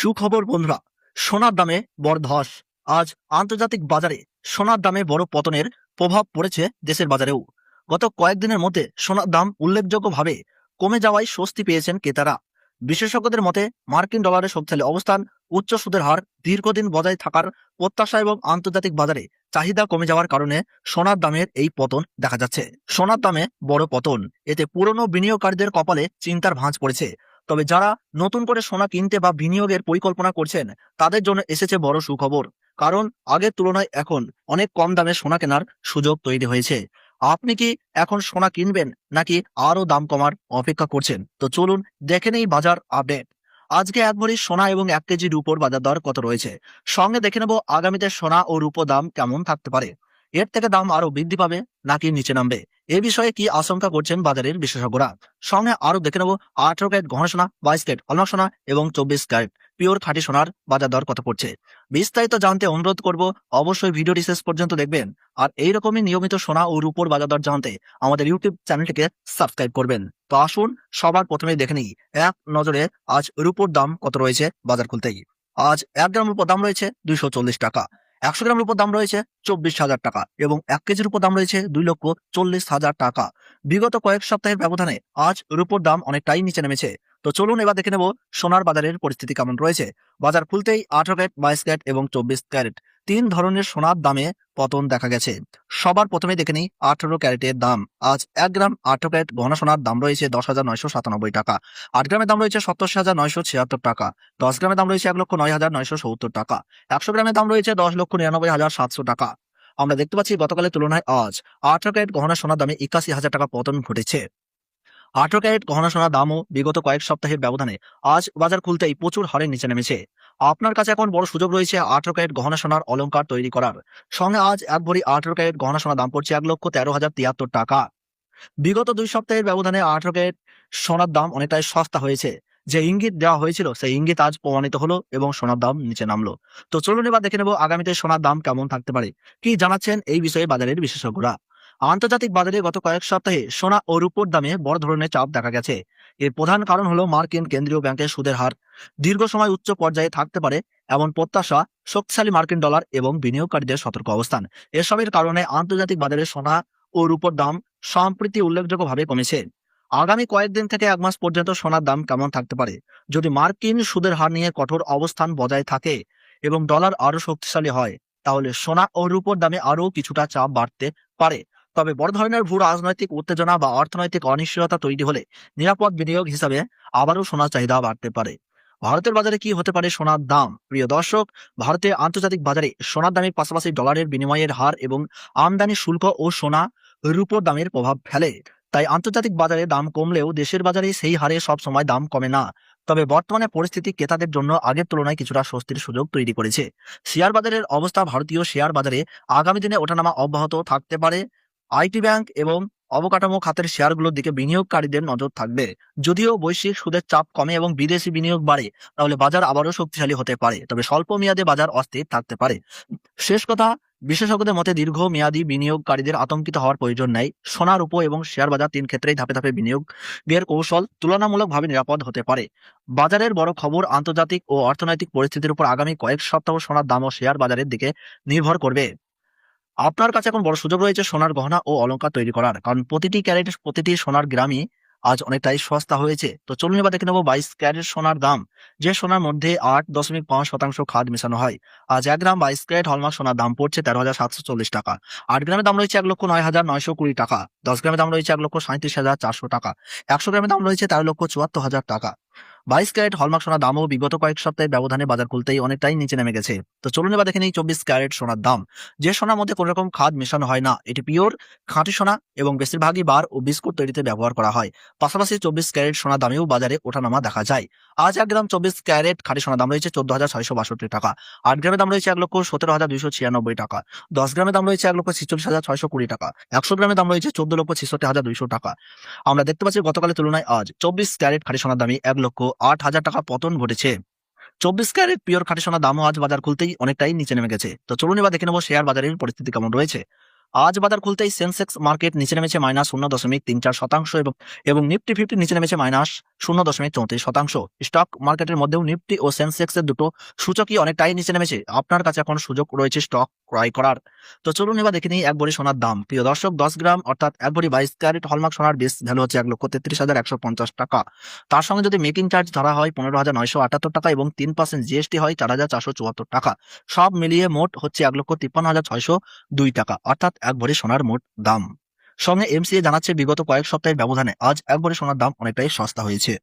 সুখবর বন্ধুরা, সোনার দামে বড় ধস। আজ আন্তর্জাতিক বাজারে সোনার দামে বড় পতনের প্রভাব পড়েছে দেশের বাজারেও। গত কয়েকদিনের মধ্যে সোনার দাম উল্লেখযোগ্যভাবে কমে যাওয়ায় স্বস্তি পেয়েছেন ক্রেতারা। বিশেষজ্ঞদের মতে মার্কিন ডলারের শক্তিশালী অবস্থান, উচ্চ সুদের হার দীর্ঘদিন বজায় থাকার প্রত্যাশা এবং আন্তর্জাতিক বাজারে চাহিদা কমে যাওয়ার কারণে সোনার দামের এই পতন দেখা যাচ্ছে। সোনার দামে বড় পতন, এতে পুরনো বিনিয়োগকারীদের কপালে চিন্তার ভাঁজ পড়েছে। তবে যারা নতুন করে সোনা কিনতে বা বিনিয়োগের পরিকল্পনা করছেন তাদের জন্য এসেছে বড় সুখবর। কারণ আগের তুলনায় এখন অনেক কম দামে সোনা কেনার সুযোগ তৈরি হয়েছে। আপনি কি এখন সোনা কিনবেন নাকি আরো দাম কমার অপেক্ষা করছেন? তো চলুন দেখে নেই বাজার আপডেট। আজকে এক ভরি সোনা এবং 1 কেজি রূপোর বাজার দর কত রয়েছে, সঙ্গে দেখে নেব আগামীতে সোনা ও রূপো দাম কেমন থাকতে পারে। এর থেকে দাম আরো বৃদ্ধি পাবে নাকি নিচে নামবে, এ বিষয়ে কি আশঙ্কা করছেন বাজারের বিশেষজ্ঞরা। সঙ্গে আরো দেখে নেব 18 ক্যারেট গহনা সোনা, 22 ক্যারেট হলমার্ক সোনা এবং 24 ক্যারেট পিওর খাঁটি সোনার বাজার দর কত পড়ছে। বিস্তারিত জানতে অনুরোধ করব অবশ্যই ভিডিওটি শেষ পর্যন্ত দেখবেন। আর এইরকমই নিয়মিত সোনা ও রূপোর বাজার দর জানতে আমাদের ইউটিউব চ্যানেলটিকে সাবস্ক্রাইব করবেন। তো আসুন সবার প্রথমে দেখে নিই এক নজরে আজ রূপোর দাম কত রয়েছে বাজার খুলতেই। আজ 1 গ্রাম রূপোর দাম রয়েছে 240 টাকা, 100 গ্রাম রূপোর দাম রয়েছে 24,000 টাকা এবং 1 কেজির উপর দাম রয়েছে 2,40,000 টাকা। বিগত কয়েক সপ্তাহের ব্যবধানে আজ রূপোর দাম অনেকটাই নিচে নেমেছে। তো চলুন এবার দেখে নেব সোনার বাজারের পরিস্থিতি কেমন রয়েছে। বাজার খুলতেই 18 ক্যারেট, 22 ক্যারেট এবং 24 ক্যারেট তিন ধরনের সোনার দামে পতন দেখা গেছে। সবার প্রথমে দেখে নিই 18 ক্যারেটের দাম। আজ 1 গ্রাম 18 ক্যারেট গহনা সোনার দাম রয়েছে 10,997 টাকা, 8 গ্রামের দাম রয়েছে 87,976 টাকা, 10 গ্রামের দাম রয়েছে 1,09,970 টাকা, 100 গ্রামের দাম রয়েছে 10,99,700 টাকা। আমরা দেখতে পাচ্ছি গতকালের তুলনায় আজ 18 ক্যারেট গহনা সোনার দামে 81,000 টাকা পতন ঘটেছে। 18 ক্যারেট গহনা সোনার দামও বিগত কয়েক সপ্তাহের ব্যবধানে আজ বাজার খুলতেই প্রচুর হারে নিচে নেমেছে। আপনার কাছে এখন বড় সুযোগ রয়েছে 18 ক্যারেট গহনা সোনার অলংকার তৈরি করার। সঙ্গে আজ এক ভরি 18 ক্যারেট গহনা সোনার দাম পড়ছে 1,13,073 টাকা। বিগত 2 সপ্তাহের ব্যবধানে 18 ক্যারেট সোনার দাম অনেকটাই সস্তা হয়েছে। যে ইঙ্গিত দেওয়া হয়েছিল সেই ইঙ্গিত আজ প্রমাণিত হলো এবং সোনার দাম নিচে নামলো। তো চলুন এবার দেখে নেব আগামীতে সোনার দাম কেমন থাকতে পারে, কি জানাচ্ছেন এই বিষয়ে বাজারের বিশেষজ্ঞরা। আন্তর্জাতিক বাজারে গত কয়েক সপ্তাহে সোনা ও রূপোর দামে বড় ধরনের চাপ দেখা গেছে। এর প্রধান কারণ হলো মার্কিন কেন্দ্রীয় ব্যাংকের সুদের হার দীর্ঘ সময় উচ্চ পর্যায়ে থাকতে পারে এমন প্রত্যাশা, শক্তিশালী মার্কিন ডলার এবং বিনিয়োগকারীদের সতর্ক অবস্থান। এসবের কারণে আন্তর্জাতিক বাজারে সোনা ও রূপোর দাম সম্প্রতি উল্লেখযোগ্যভাবে কমেছে। আগামী কয়েকদিন থেকে 1 মাস পর্যন্ত সোনার দাম কেমন থাকতে পারে, যদি মার্কিন সুদের হার নিয়ে কঠোর অবস্থান বজায় থাকে এবং ডলার আরো শক্তিশালী হয়, তাহলে সোনা ও রূপোর দামে আরো কিছুটা চাপ বাড়তে পারে। তবে বড় ধরনের ভূ রাজনৈতিক উত্তেজনা বা অর্থনৈতিক অনিশ্চয়তা তৈরি হলে নিরাপদ বিনিয়োগ হিসাবে আবারও সোনার চাহিদা বাড়তে পারে। ভারতের বাজারে কি হতে পারে সোনার দাম? প্রিয় দর্শক, ভারতে আন্তর্জাতিক বাজারে সোনার দামের পাশাপাশি ডলারের বিনিময়ের হার এবং আমদানি শুল্ক ও সোনা রূপোর দামের প্রভাব ফেলে। তাই আন্তর্জাতিক বাজারে দাম কমলেও দেশের বাজারে সেই হারে সব সময় দাম কমে না। তবে বর্তমানে পরিস্থিতি ক্রেতাদের জন্য আগের তুলনায় কিছুটা স্বস্তির সুযোগ তৈরি করেছে। শেয়ার বাজারের অবস্থা, ভারতীয় শেয়ার বাজারে আগামী দিনে ওঠানামা অব্যাহত থাকতে পারে। আইটি ব্যাংক এবং অবকাঠামো খাতের শেয়ারগুলোর দিকে বিনিয়োগকারীদের নজর থাকবে। যদিও বৈশ্বিক সুদের চাপ কমে এবং বিদেশি বিনিয়োগ বাড়ে, তাহলে বাজার আবারও শক্তিশালী হতে পারে। তবে স্বল্প মেয়াদে বাজার অস্থির থাকতে পারে। শেষ কথা, বিশেষজ্ঞদের মতে দীর্ঘ মেয়াদী বিনিয়োগকারীদের আতঙ্কিত হওয়ার প্রয়োজন নেই। সোনার উপর এবং শেয়ার বাজার তিন ক্ষেত্রেই ধাপে ধাপে বিনিয়োগের কৌশল তুলনামূলকভাবে নিরাপদ হতে পারে। বাজারের বড় খবর আন্তর্জাতিক ও অর্থনৈতিক পরিস্থিতির উপর আগামী কয়েক সপ্তাহ সোনার দাম ও শেয়ার বাজারের দিকে নির্ভর করবে। আপনার কাছে এখন বড় সুযোগ রয়েছে সোনার গহনা ও অলংকার তৈরি করার, কারণ প্রতিটি ক্যারেট, প্রতিটি সোনার গ্রামই আজ অনেকটাই সস্তা হয়েছে। তো চলুন এবার দেখে নেবো 22 ক্যারেট সোনার দাম, যে সোনার মধ্যে 8.5% খাদ মেশানো হয়। আজ 1 গ্রাম 22 ক্যারেট হলমার্ক সোনার দাম পড়ছে 13,740 টাকা, 8 গ্রামের দাম রয়েছে 1,09,920 টাকা, 10 গ্রামের দাম রয়েছে 1,37,400 টাকা, 100 গ্রামের দাম রয়েছে 13,74,000 টাকা। 22 ক্যারেট হলমার্ক সোনার দামও বিগত কয়েক সপ্তাহের ব্যবধানে বাজার খুলতেই অনেকটাই নিচে নেমে গেছে। তো চলুন এবার দেখে নিই 24 ক্যারেট সোনার দাম, যে সোনার মধ্যে কোনো রকম খাদ মেশানো হয় না। এটি পিওর খাঁটি সোনা এবং বেশিরভাগই বার ও বিস্কুট তৈরিতে ব্যবহার করা হয়। পাশাপাশি 24 ক্যারেট সোনার দামেও বাজারে ওঠানামা দেখা যায়। আজ 1 গ্রাম 24 ক্যারেট খাঁটি সোনার দাম রয়েছে 14,662 টাকা, 8 গ্রামের দাম রয়েছে 1,17,296 টাকা, 10 গ্রামের দাম রয়েছে 1,46,620 টাকা, 100 গ্রামের দাম রয়েছে 14,66,200 টাকা। আমরা দেখতে পাচ্ছি গতকালের তুলনায় আজ 24 ক্যারেট খাঁটি সোনার দামে 1,08,000 টাকা পতন ঘটেছে। 24 ক্যারেট পিওর খাঁটি সোনার দামও আজ বাজার খুলতেই অনেকটাই নিচে নেমে গেছে। তো চলুন এবার দেখে নেবো শেয়ার বাজারের পরিস্থিতি কেমন রয়েছে। আজ বাজার খুলতেই সেন্সেক্স মার্কেট নিচে নেমেছে -0.34% এবং নিফটি ফিফটি নিচে নেমেছে -0.34%। স্টক মার্কেটের মধ্যেও নিফটি ও সেন্সেক্সের দুটো সূচকই অনেকটাই নিচে নেমেছে। আপনার কাছে এখন সুযোগ রয়েছে স্টক ক্রয় করার। তো চলুন এবার দেখে নিই এক ভরি সোনার দাম। প্রিয় দর্শক, 10 গ্রাম অর্থাৎ এক ভরি 22 ক্যারেট হলমার্ক সোনার বেস ভ্যালু হচ্ছে 1,33,150 টাকা। তার সঙ্গে যদি মেকিং চার্জ ধরা হয় 15,978 টাকা এবং 3% জিএসটি হয় 4,474 টাকা। সব মিলিয়ে মোট হচ্ছে 1,53,602 টাকা, অর্থাৎ এক ভরি সোনার মোট দাম। সঙ্গে এমসিএ জানাচ্ছে বিগত কয়েক সপ্তাহের ব্যবধানে আজ এক ভরি সোনার দাম অনেকটাই সস্তা হয়েছে।